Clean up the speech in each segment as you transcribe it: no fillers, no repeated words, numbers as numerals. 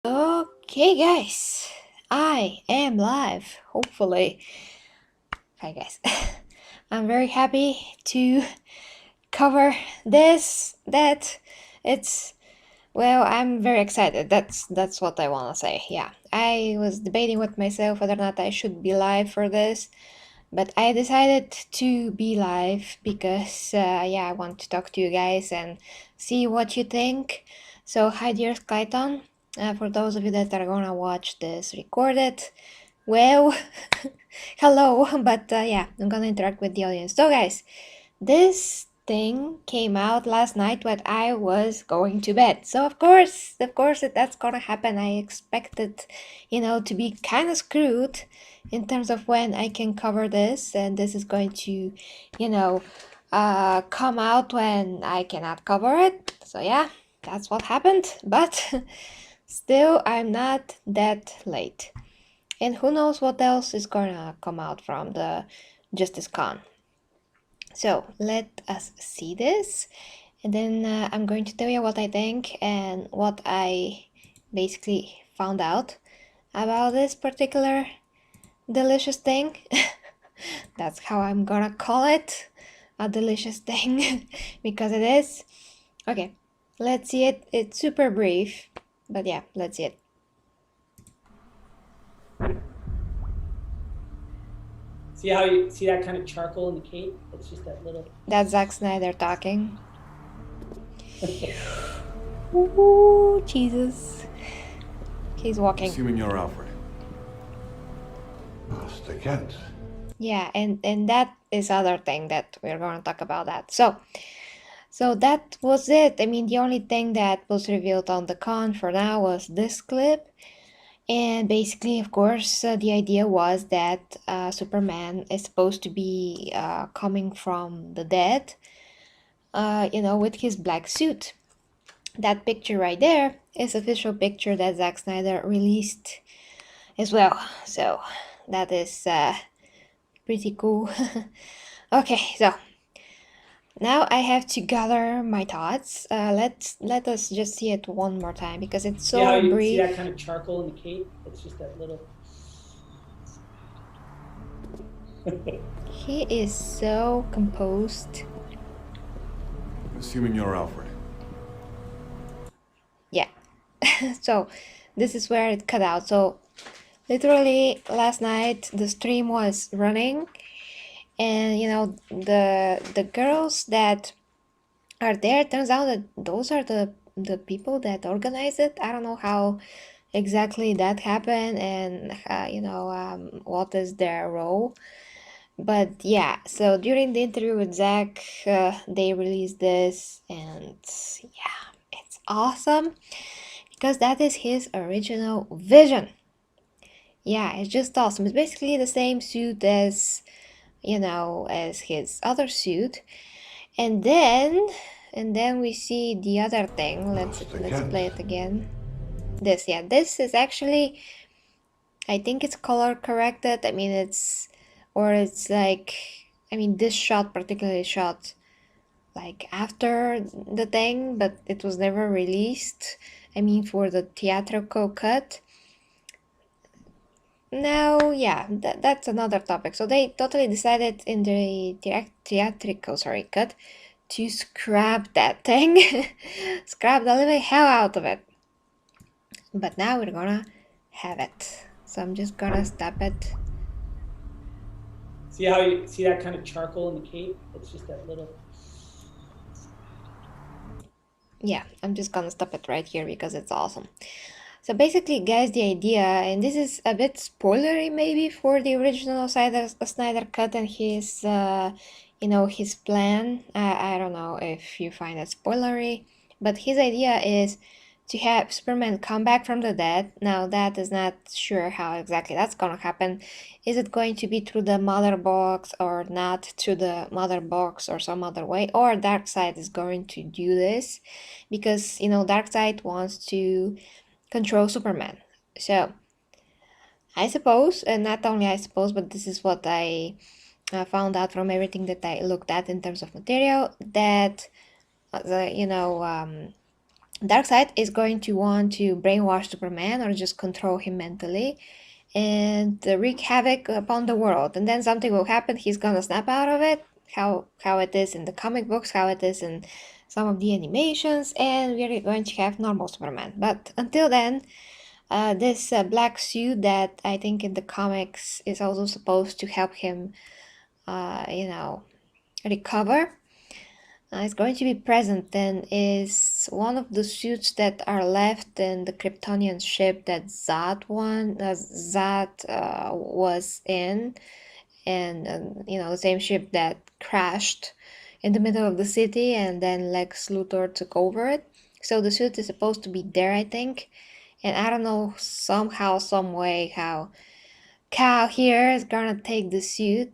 Okay, guys, I am live, hopefully. Hi, guys. I'm very happy to cover this. I'm very excited. That's what I want to say. Yeah, I was debating with myself whether or not I should be live for this, but I decided to be live because, yeah, I want to talk to you guys and see what you think. So, hi, dear Skyton. For those of you that are gonna watch this recorded, well, hello, but yeah, I'm gonna interact with the audience. So, guys, this thing came out last night when I was going to bed. So, of course, that's gonna happen. I expected, to be kind of screwed in terms of when I can cover this, and this is going to, come out when I cannot cover it. So, yeah, that's what happened, but still, I'm not that late. And who knows what else is gonna come out from the Justice Con. So let us see this, and then I'm going to tell you what I think and what I basically found out about this particular delicious thing. That's how I'm gonna call it, a delicious thing, because it is. Okay, let's see it. It's super brief, but yeah, let's see it. See how you see that kind of charcoal in the cape? It's just that little. That's Zack Snyder talking. Ooh, Jesus. He's walking. Assuming you're Alfred. Master Kent. Yeah, and that is other thing that we're going to talk about that. So that was it. I mean, the only thing that was revealed on the con for now was this clip. And basically, of course, the idea was that Superman is supposed to be coming from the dead, with his black suit. That picture right there is official picture that Zack Snyder released as well. So that is pretty cool. Okay, so now I have to gather my thoughts. Let us just see it one more time because it's See how so you see that brief. kind of charcoal in the cape? It's just that little. He is so composed. Assuming you're Alfred. Yeah. So this is where it cut out. So literally last night the stream was running, and the girls that are there, turns out that those are the people that organize it. I don't know how exactly that happened, and what is their role. But yeah, so during the interview with Zach, they released this, and yeah, it's awesome because that is his original vision. Yeah, it's just awesome. It's basically the same suit as his other suit. And then we see the other thing. Let's play it again. This is actually, I think it's color corrected. I mean, it's like, I mean, this shot particularly shot like after the thing, but it was never released. I mean, for the theatrical cut. Now, yeah, that's another topic. So they totally decided in the theatrical, cut to scrap that thing, scrap the living hell out of it. But now we're gonna have it. So I'm just gonna stop it. See how you see that kind of charcoal in the cape? It's just that little. Yeah, I'm just gonna stop it right here because it's awesome. So basically, guys, the idea, and this is a bit spoilery maybe for the original Snyder Cut and his plan. I don't know if you find it spoilery, but his idea is to have Superman come back from the dead. Now that is not sure how exactly that's gonna happen. Is it going to be through the mother box or not through the mother box or some other way? Or Darkseid is going to do this because Darkseid wants to control Superman. So I suppose, and not only I suppose, but this is what I found out from everything that I looked at in terms of material, that Darkseid is going to want to brainwash Superman or just control him mentally and wreak havoc upon the world. And then something will happen. He's gonna snap out of it. How it is in the comic books, how it is in some of the animations, and we're going to have normal Superman. But until then, this black suit that I think in the comics is also supposed to help him, recover. It's going to be present and is one of the suits that are left in the Kryptonian ship that Zod was in, and the same ship that crashed in the middle of the city, and then Lex Luthor took over it. So the suit is supposed to be there, I think, and I don't know somehow, some way how Cal here is gonna take the suit.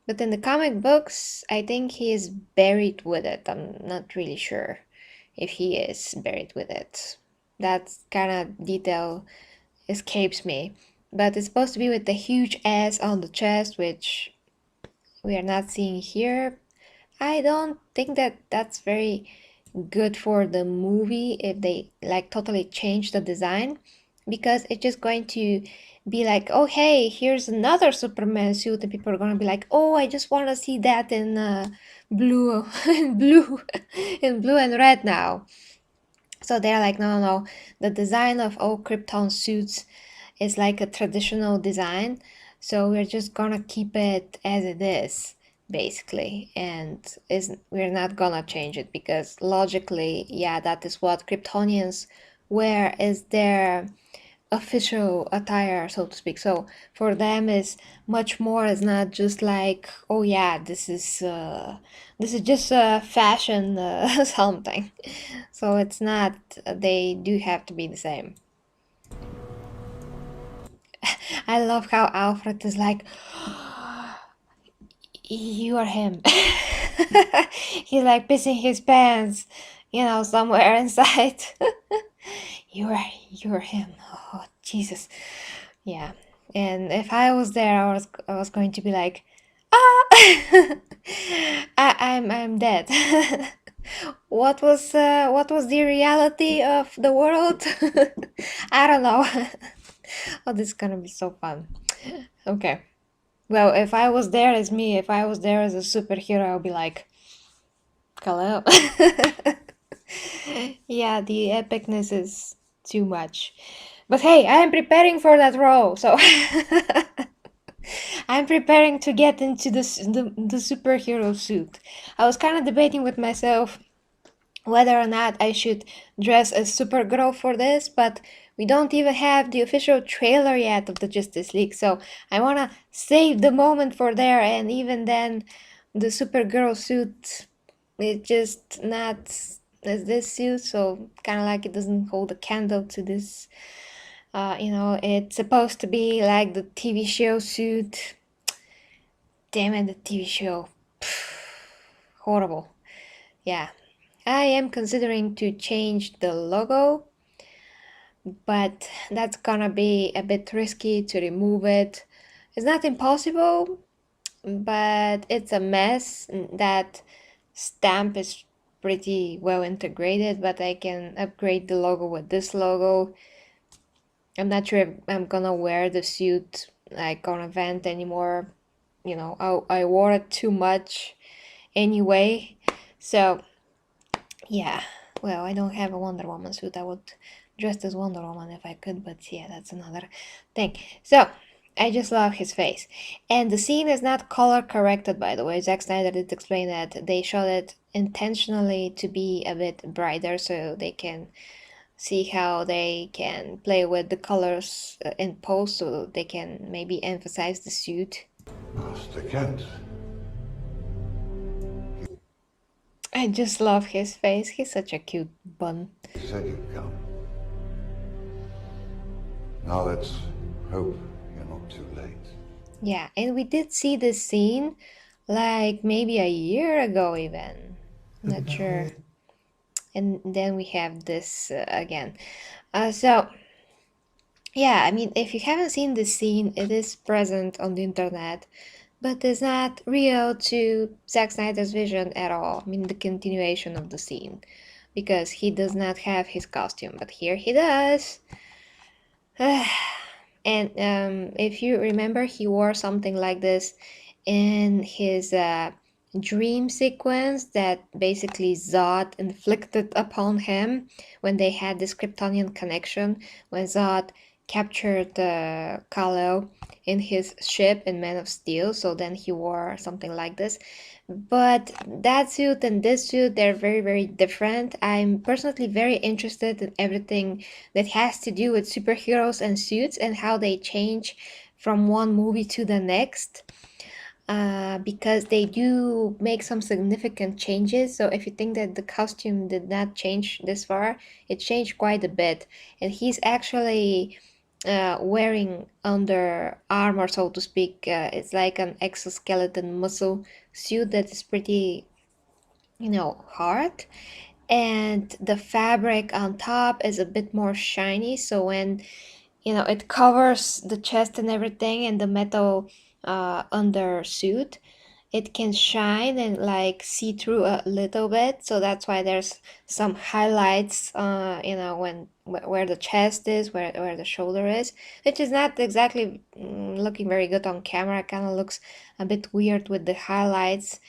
But in the comic books, I think he is buried with it. I'm not really sure if he is buried with it. That kind of detail escapes me. But it's supposed to be with the huge S on the chest, which we are not seeing here. I don't think that that's very good for the movie if they like totally change the design, because it's just going to be like, oh hey, here's another Superman suit, and people are gonna be like, oh, I just want to see that in blue, in blue, in blue and red now. So they're like, no, no, no. The design of all Krypton suits is like a traditional design, so we're just gonna keep it as it is, basically, and we're not gonna change it because logically, yeah, that is what Kryptonians wear is their official attire, so to speak. So for them is much more. It's not just like, oh yeah, this is just a fashion something. So it's not. They do have to be the same. I love how Alfred is like, you are him. He's like pissing his pants, somewhere inside. You're him. Oh, Jesus. Yeah. And if I was there, I was going to be like, ah, I'm dead. What was the reality of the world? I don't know. Oh, this is gonna be so fun. Okay. Well, if I was there as me, if I was there as a superhero, I'll be like, hello. Yeah, the epicness is too much. But hey, I am preparing for that role, so I'm preparing to get into the superhero suit. I was kind of debating with myself whether or not I should dress as Supergirl for this, but we don't even have the official trailer yet of the Justice League, so I wanna save the moment for there, and even then, the Supergirl suit is just not as this suit, so kind of like it doesn't hold a candle to this. It's supposed to be like the TV show suit. Damn it, the TV show. Horrible. Yeah. I am considering to change the logo, but that's gonna be a bit risky to remove it. It's not impossible, but it's a mess. That stamp is pretty well integrated, but I can upgrade the logo with this logo. I'm not sure if I'm gonna wear the suit like on event anymore. I wore it too much anyway. So yeah, well, I don't have a Wonder Woman suit. I would dress as Wonder Woman if I could, but yeah, that's another thing. So, I just love his face. And the scene is not color corrected, by the way. Zack Snyder did explain that they shot it intentionally to be a bit brighter so they can see how they can play with the colors in post so they can maybe emphasize the suit. Master Kent. I just love his face. He's such a cute bun. He said you'd come. Now let's hope you're not too late. Yeah, and we did see this scene like maybe a year ago even. Not sure. And then we have this again. So, yeah, I mean, if you haven't seen this scene, it is present on the internet, but it's not real to Zack Snyder's vision at all. I mean, the continuation of the scene. because he does not have his costume, but here he does. And if you remember, he wore something like this in his dream sequence that basically Zod inflicted upon him when they had this Kryptonian connection, when Zod captured Kal-El in his ship in Man of Steel, so then he wore something like this. But that suit and this suit, they're very, very different. I'm personally very interested in everything that has to do with superheroes and suits and how they change from one movie to the next. Because they do make some significant changes. So if you think that the costume did not change this far, it changed quite a bit. And he's actually wearing under armor, so to speak. It's like an exoskeleton muscle suit that is pretty, hard. And the fabric on top is a bit more shiny, so when it covers the chest and everything, and the metal under suit, it can shine and like see through a little bit. So that's why there's some highlights, when where the chest is, where the shoulder is, which is not exactly looking very good on camera. Kind of looks a bit weird with the highlights.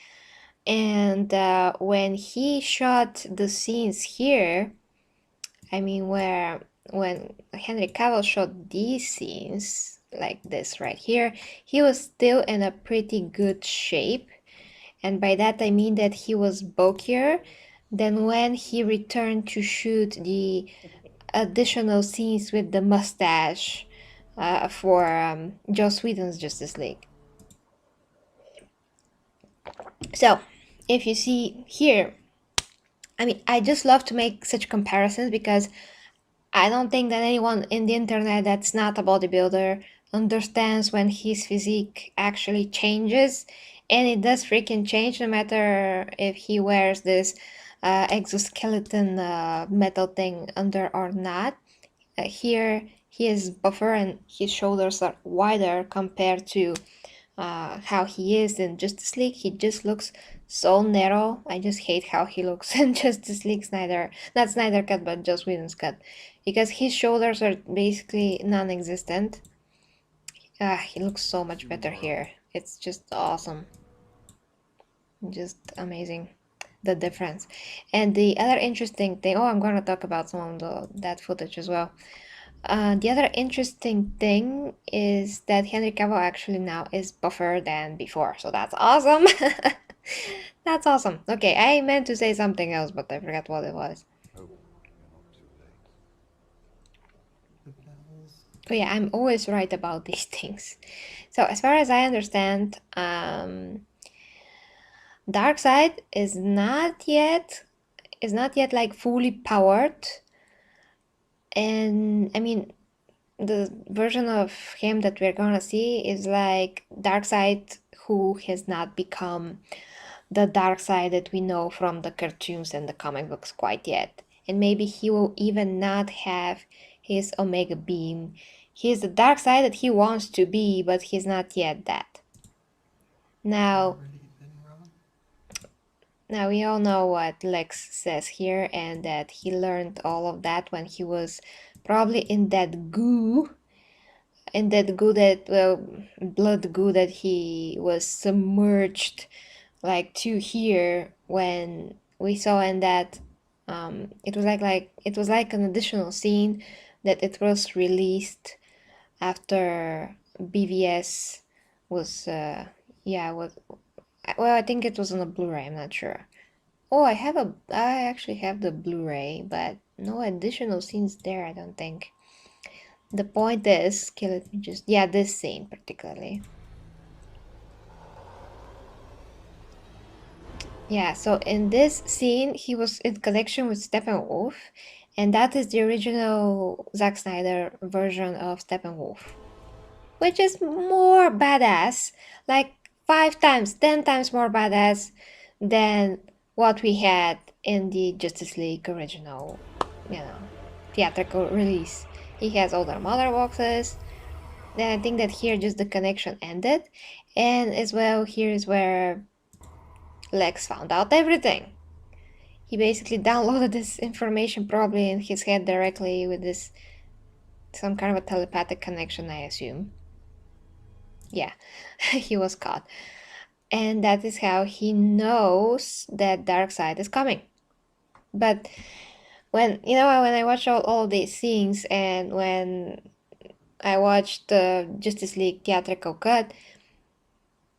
And when he shot the scenes here, I mean, when Henry Cavill shot these scenes like this right here, he was still in a pretty good shape. And by that I mean that he was bulkier than when he returned to shoot the additional scenes with the mustache for Joss Whedon's Justice League. So, if you see here, I mean, I just love to make such comparisons because I don't think that anyone in the internet that's not a bodybuilder understands when his physique actually changes. And it does freaking change no matter if he wears this exoskeleton metal thing under or not. Here he is buffer and his shoulders are wider compared to how he is in Justice League. He just looks so narrow. I just hate how he looks in Justice League not Snyder Cut, but Joss Whedon's cut, because his shoulders are basically non-existent. He looks so much better here. It's just awesome. Just amazing, the difference. And the other interesting thing, I'm gonna talk about some of that footage as well. The other interesting thing is that Henry Cavill actually now is buffer than before, so that's awesome. That's awesome. Okay, I meant to say something else, but I forgot what it was. Hope you're not too late. The bells. But yeah, I'm always right about these things. So as far as I understand, Darkseid is not yet like fully powered. And I mean, the version of him that we're gonna see is like Darkseid who has not become the Darkseid that we know from the cartoons and the comic books quite yet. And maybe he will even not have his Omega Beam. He's the Darkseid that he wants to be, but he's not yet that. Now, Now we all know what Lex says here, and that he learned all of that when he was probably in that goo, blood goo that he was submerged like to here when we saw in that it was like an additional scene that it was released after BVS was well, I think it was on a Blu-ray, I'm not sure. Oh, I actually have the Blu-ray, but no additional scenes there, I don't think. The point is, okay, let me just, this scene particularly. Yeah, so in this scene, he was in connection with Steppenwolf, and that is the original Zack Snyder version of Steppenwolf, which is more badass, like 5 times, 10 times more badass than what we had in the Justice League original, theatrical release. He has all their mother boxes. Then I think that here just the connection ended. And as well, here is where Lex found out everything. He basically downloaded this information probably in his head directly with this some kind of a telepathic connection, I assume. Yeah, he was caught. And that is how he knows that Darkseid is coming. But when I watch all of these scenes, and when I watched the Justice League theatrical cut,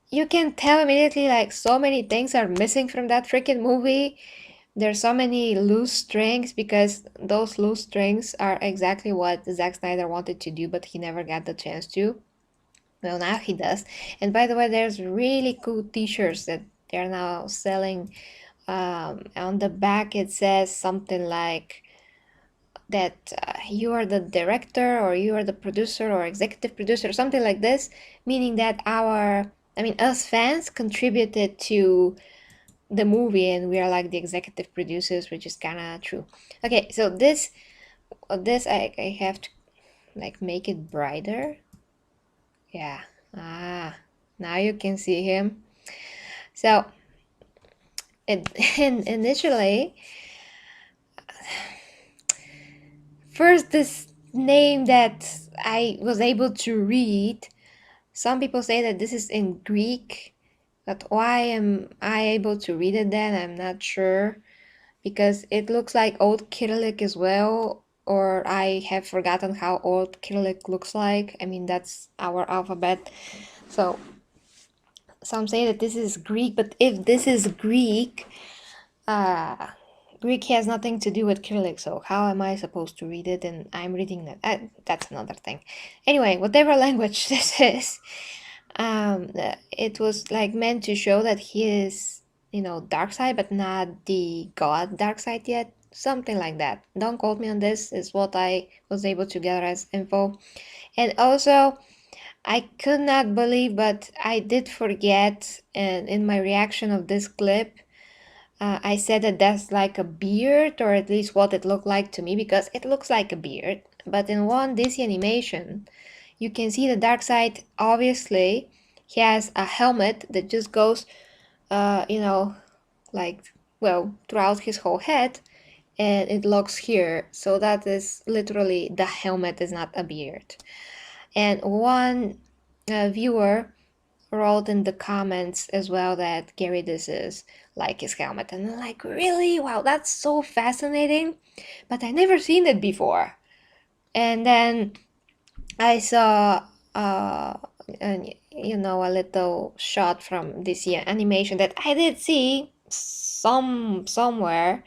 you can tell immediately like so many things are missing from that freaking movie. There's so many loose strings because those loose strings are exactly what Zack Snyder wanted to do, but he never got the chance to. Well, now he does. And by the way, there's really cool t-shirts that they're now selling. On the back, it says something like that you are the director or you are the producer or executive producer, something like this, meaning that us fans contributed to the movie and we are like the executive producers, which is kind of true. Okay, so this I have to like make it brighter. Yeah. Now you can see him. So initially, first this name that I was able to read, some people say that this is in Greek, but why am I able to read it then? I'm not sure, because it looks like Old Cyrillic as well, or I have forgotten how Old Cyrillic looks like. I mean, that's our alphabet. So some say that this is Greek, but if this is Greek, Greek has nothing to do with Cyrillic, so how am I supposed to read it? And I'm reading that. That's another thing. Anyway, whatever language this is, it was like meant to show that he is, Darkseid, but not the god Darkseid yet. Something like that. Don't quote me on this, is what I was able to gather as info. And also, I could not believe, but I did forget, and in my reaction of this clip, I said that that's like a beard, or at least what it looked like to me, because it looks like a beard. But in one DC animation, you can see the Darkseid, obviously, he has a helmet that just goes, throughout his whole head, and it locks here. So that is literally the helmet, is not a beard. And one viewer wrote in the comments as well that Gary, this is like his helmet, and I'm like, really? Wow, that's so fascinating, but I never seen it before. And then I saw a little shot from this animation that I did see somewhere.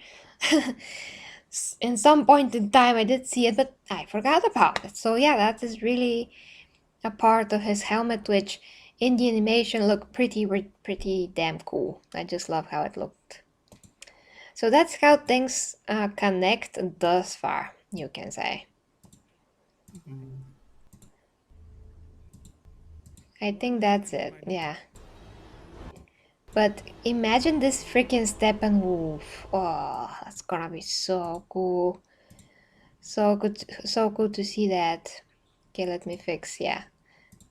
In some point in time I did see it, but I forgot about it. So yeah, that is really a part of his helmet, which in the animation looked pretty damn cool. I just love how it looked. So that's how things connect thus far, you can say. I think that's it, yeah. But imagine this freaking Steppenwolf. Oh, that's gonna be so cool. So good, so cool to see that. Okay, let me fix, yeah,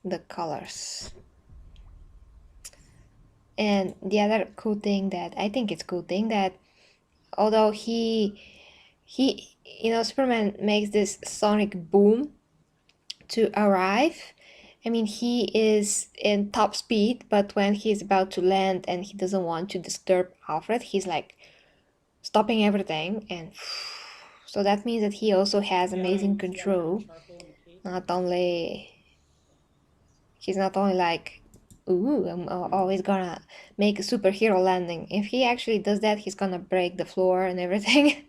the colors. And the other cool thing that I think it's cool thing that although he Superman makes this sonic boom to arrive. I mean, he is in top speed, but when he's about to land and he doesn't want to disturb Alfred, he's like stopping everything. And so that means that he also has amazing control. He's not only like, ooh, I'm always gonna make a superhero landing. If he actually does that, he's gonna break the floor and everything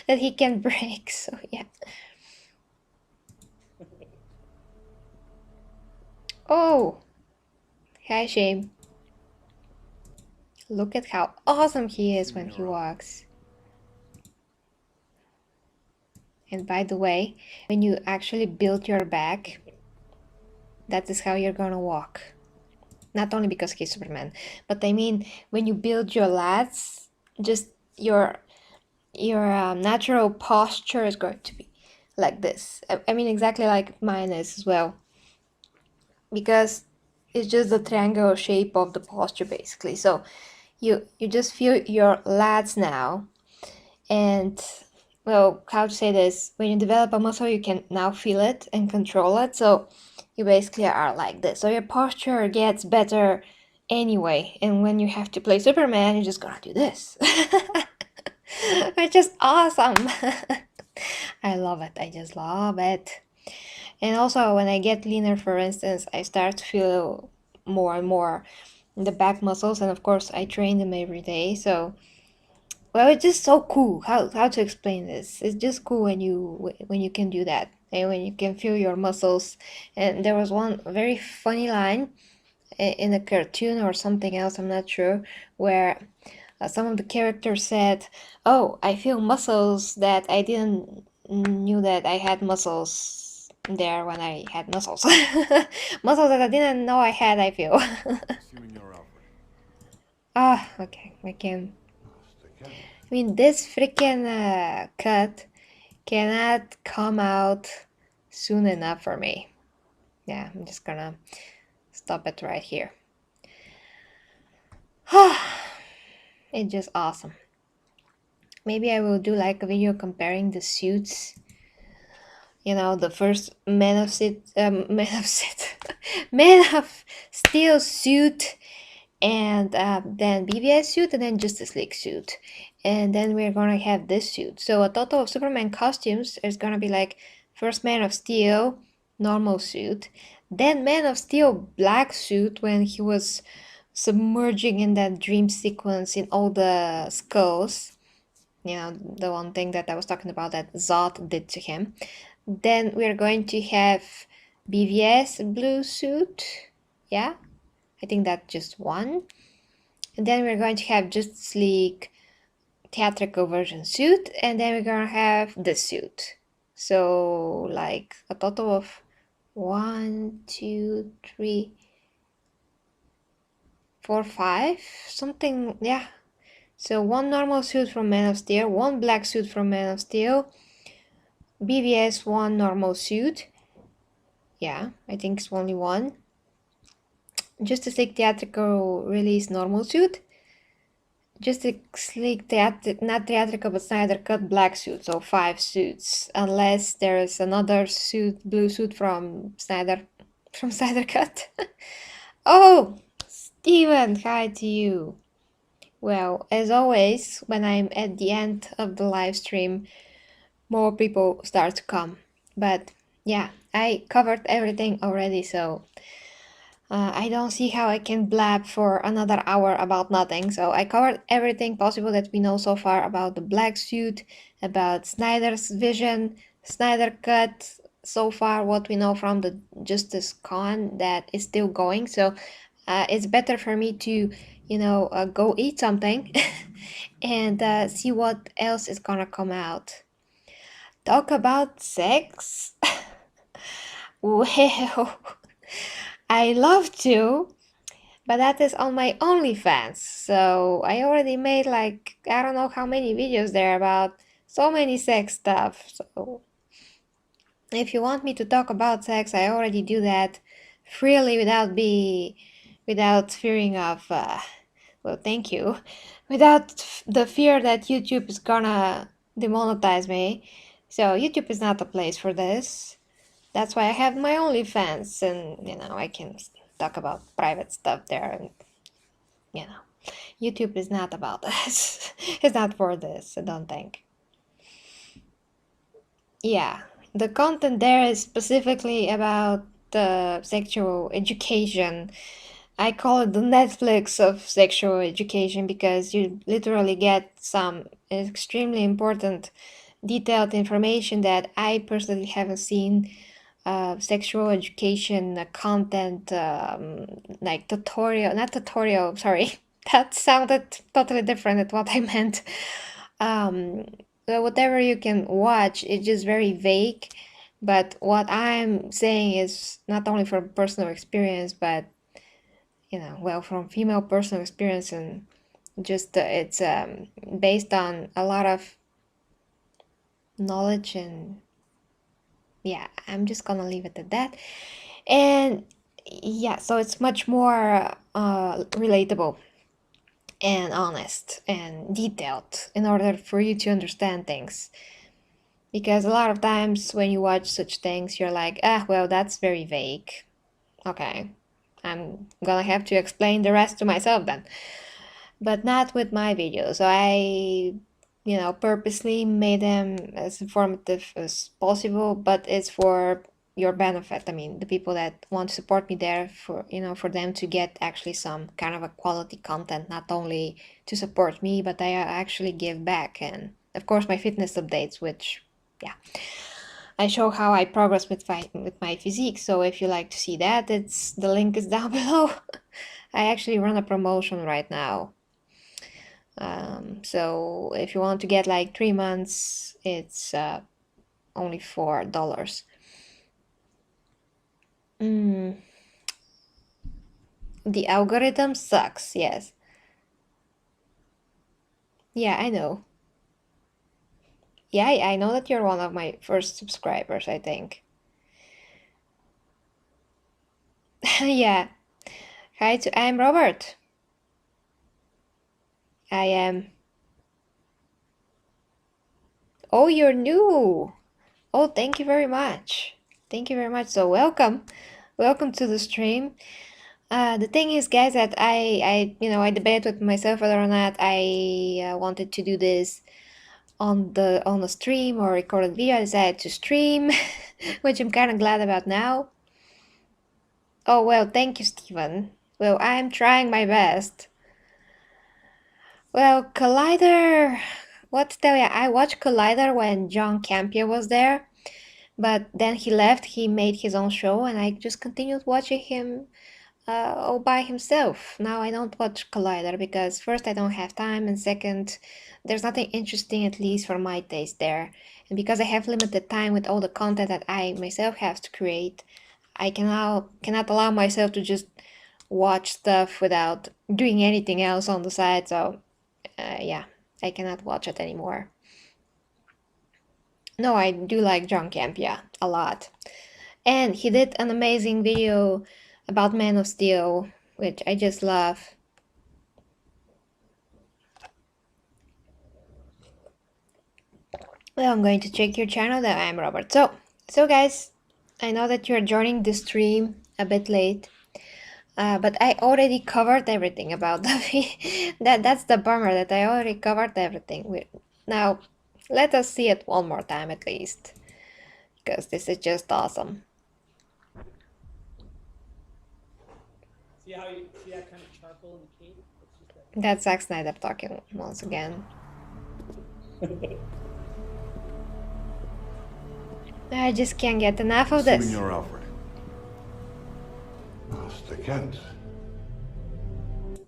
that he can break. So yeah. Oh, hi Shame. Look at how awesome he is when he walks. And by the way, when you actually build your back, that is how you're gonna walk. Not only because he's Superman, but I mean, when you build your lats, just your natural posture is going to be like this. I mean, exactly like mine is as well. Because it's just the triangular shape of the posture basically. So you just feel your lats now. And well, how to say this? When you develop a muscle, you can now feel it and control it. So you basically are like this. So your posture gets better anyway. And when you have to play Superman, you're just gonna do this, which is awesome. I love it. I just love it. And also, when I get leaner, for instance, I start to feel more and more the back muscles, and of course, I train them every day. So, well, it's just so cool. How to explain this? It's just cool when you can do that and when you can feel your muscles. And there was one very funny line in a cartoon or something else, I'm not sure, where some of the characters said, "Oh, I feel muscles that I didn't knew that I had muscles there when I had muscles." Muscles that I didn't know I had, I feel. Assuming you're Alfred. Ah, okay, I can. Stick in. I mean, this freaking cut cannot come out soon enough for me. Yeah, I'm just gonna stop it right here. It's just awesome. Maybe I will do like a video comparing the suits. You know, the first Man of Man of Steel suit, and then BVS suit, and then Justice League suit, and then we're gonna have this suit. So a total of Superman costumes is gonna be like first Man of Steel normal suit, then Man of Steel black suit when he was submerging in that dream sequence in all the skulls. You know, the one thing that I was talking about that Zod did to him. Then we're going to have BVS blue suit. Yeah, I think that's just one. And then we're going to have Justice League theatrical version suit. And then we're going to have this suit. So, like a total of 1, 2, 3, 4, 5, something. Yeah. So, one normal suit from Man of Steel, one black suit from Man of Steel, BVS one normal suit. Yeah, I think it's only one. Justice League theatrical release normal suit. Justice League not theatrical but Snyder Cut black suit, so 5 suits. Unless there's another suit, blue suit from Snyder Cut. Oh, Steven, hi to you. Well, as always, when I'm at the end of the live stream, more people start to come. But yeah, I covered everything already, so I don't see how I can blab for another hour about nothing. So I covered everything possible that we know so far about the black suit, about Snyder's vision, Snyder Cut, so far what we know from the Justice Con that is still going. So it's better for me to, go eat something and see what else is gonna come out. Talk about sex? Well, I love to, but that is on my OnlyFans. So I already made like, I don't know how many videos there about so many sex stuff. So if you want me to talk about sex, I already do that freely without fearing of, well, thank you, without the fear that YouTube is gonna demonetize me. So YouTube is not the place for this. That's why I have my OnlyFans, and I can talk about private stuff there. And YouTube is not about this. It's not for this, I don't think. Yeah, the content there is specifically about the sexual education. I call it the Netflix of sexual education because you literally get some extremely important detailed information that I personally haven't seen. Sexual education content, like not tutorial, sorry, that sounded totally different at what I meant. So whatever you can watch, it's just very vague. But what I'm saying is not only from personal experience, but well, from female personal experience, and just it's based on a lot of knowledge, and yeah, I'm just gonna leave it at that. And yeah, so it's much more relatable. and honest and detailed in order for you to understand things. Because a lot of times when you watch such things, you're like, ah, well, that's very vague. Okay, I'm gonna have to explain the rest to myself then. But not with my videos. So I, purposely made them as informative as possible, but it's for your benefit. I mean, the people that want to support me there for them to get actually some kind of a quality content, not only to support me, but I actually give back. And of course, my fitness updates, which, yeah, I show how I progress with my physique. So if you like to see that, the link is down below. I actually run a promotion right now. So if you want to get like 3 months, it's only $4. Mm, the algorithm sucks, yes. Yeah, I know. Yeah, I know that you're one of my first subscribers, I think. Yeah. Hi, I'm Robert. I am. Oh, you're new. Oh, thank you very much. Thank you very much. So welcome. Welcome to the stream. The thing is, guys, that I debate with myself whether or not I wanted to do this on the stream or recorded video. I decided to stream, which I'm kind of glad about now. Oh, well, thank you, Steven. Well, I'm trying my best. Well, Collider, what to tell ya, I watched Collider when John Campea was there, but then he left, he made his own show, and I just continued watching him all by himself. Now I don't watch Collider because first I don't have time, and second, there's nothing interesting, at least for my taste there. And because I have limited time with all the content that I myself have to create, I cannot allow myself to just watch stuff without doing anything else on the side. So yeah, I cannot watch it anymore. No, I do like John Campea a lot. And he did an amazing video about Man of Steel, which I just love. Well, I'm going to check your channel that I'm Robert. So guys, I know that you're joining the stream a bit late, but I already covered everything about the that's the bummer, that I already covered everything. Now, let us see it one more time at least, because this is just awesome. See how you see that kind of charcoal in the cape? It's just That's Zack Snyder talking once again. I just can't get enough of this. Assuming you're Alfred. Master Kent.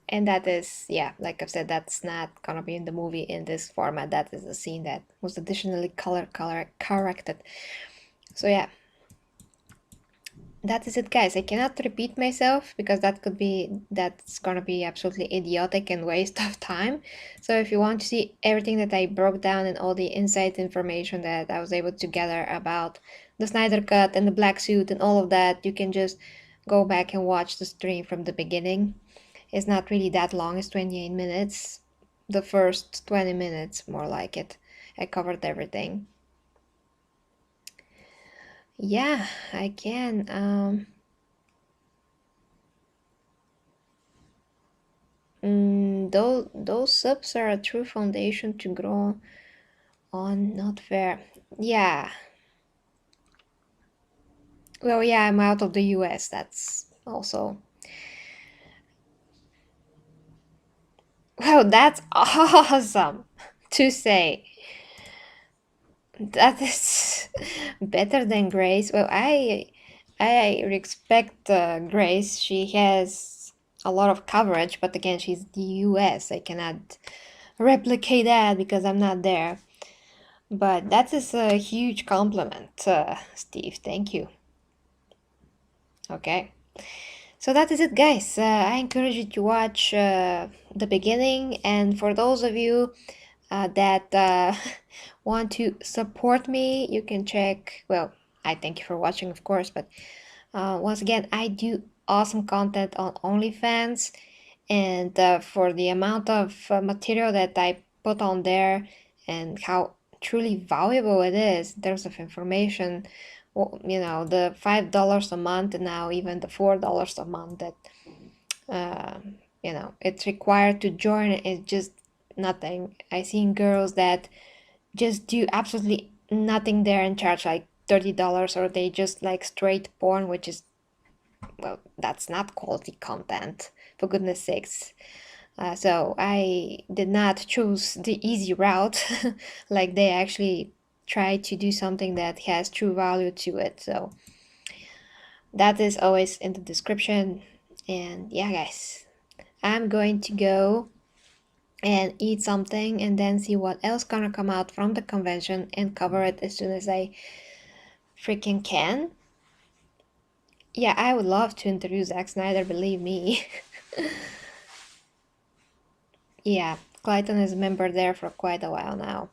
And that is, yeah, like I've said, that's not gonna be in the movie in this format. That is a scene that was additionally color corrected. So yeah, that is it, guys. I cannot repeat myself because that's gonna be absolutely idiotic and waste of time. So if you want to see everything that I broke down and all the inside information that I was able to gather about the Snyder Cut and the black suit and all of that, you can just go back and watch the stream from the beginning. It's not really that long, it's 28 minutes. The first 20 minutes, more like it. I covered everything. Yeah, I can. Those subs are a true foundation to grow on, not fair. Yeah. Well, yeah, I'm out of the US, that's also... Well, that's awesome to say. That is better than Grace. Well, I respect Grace. She has a lot of coverage, but again, she's the US. I cannot replicate that because I'm not there. But that is a huge compliment, Steve. Thank you. Okay. So that is it, guys. I encourage you to watch the beginning, and for those of you that want to support me, you can check, well, I thank you for watching, of course, but once again, I do awesome content on OnlyFans, and for the amount of material that I put on there and how truly valuable it is in terms of information. Well, you know, the $5 a month and now even the $4 a month that you know it's required to join is just nothing. I seen girls that just do absolutely nothing there and charge like $30, or they just like straight porn, which is, well, that's not quality content, for goodness sakes. So I did not choose the easy route. Like they actually try to do something that has true value to it. So that is always in the description. And yeah, guys, I'm going to go and eat something and then see what else gonna come out from the convention and cover it as soon as I freaking can. Yeah, I would love to interview Zack Snyder, believe me. Yeah, Clayton is a member there for quite a while now.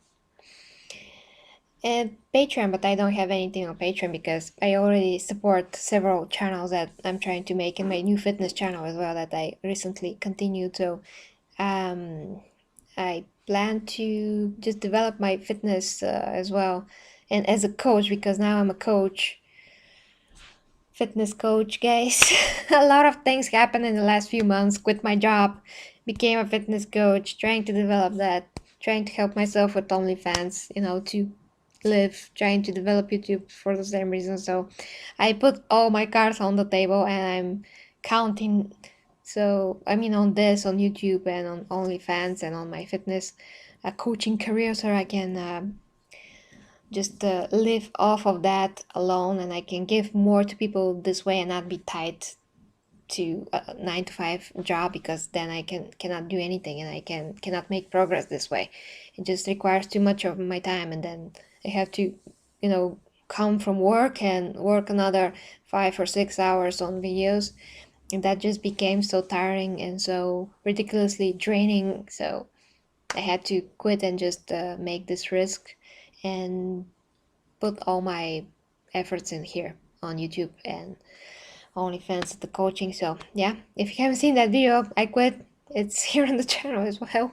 And Patreon, but I don't have anything on Patreon because I already support several channels that I'm trying to make, and my new fitness channel as well that I recently continued. So I plan to just develop my fitness as well, and as a coach, because now I'm a coach, fitness coach, guys. A lot of things happened in the last few months. Quit my job, became a fitness coach, trying to develop that, trying to help myself with OnlyFans, you know, to live, trying to develop YouTube for the same reason. So I put all my cards on the table and I'm counting. So I mean, on this, on YouTube and on OnlyFans and on my fitness coaching career, so I can just live off of that alone, and I can give more to people this way and not be tied to a 9 to 5 job, because then I cannot do anything and I cannot make progress this way. It just requires too much of my time, and then I have to, you know, come from work and work another 5 or 6 hours on videos, and that just became so tiring and so ridiculously draining. So I had to quit and just make this risk and put all my efforts in here on YouTube and OnlyFans, the coaching. So yeah, if you haven't seen that video, I quit. It's here on the channel as well.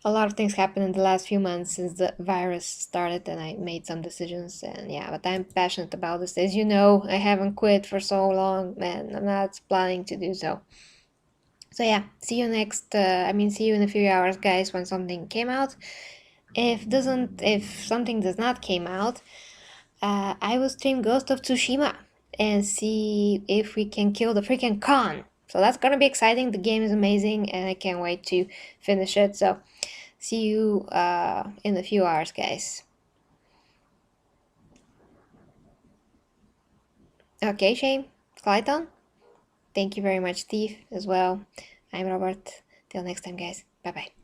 A lot of things happened in the last few months since the virus started, and I made some decisions. And yeah, but I'm passionate about this. As you know, I haven't quit for so long, and I'm not planning to do so. So yeah, see you next. See you in a few hours, guys, when something came out. If something does not came out, I will stream Ghost of Tsushima and see if we can kill the freaking Khan. So that's gonna be exciting. The game is amazing, and I can't wait to finish it. So see you in a few hours, guys. Okay, Shane, Clayton, thank you very much, Steve, as well. I'm Robert. Till next time, guys. Bye bye.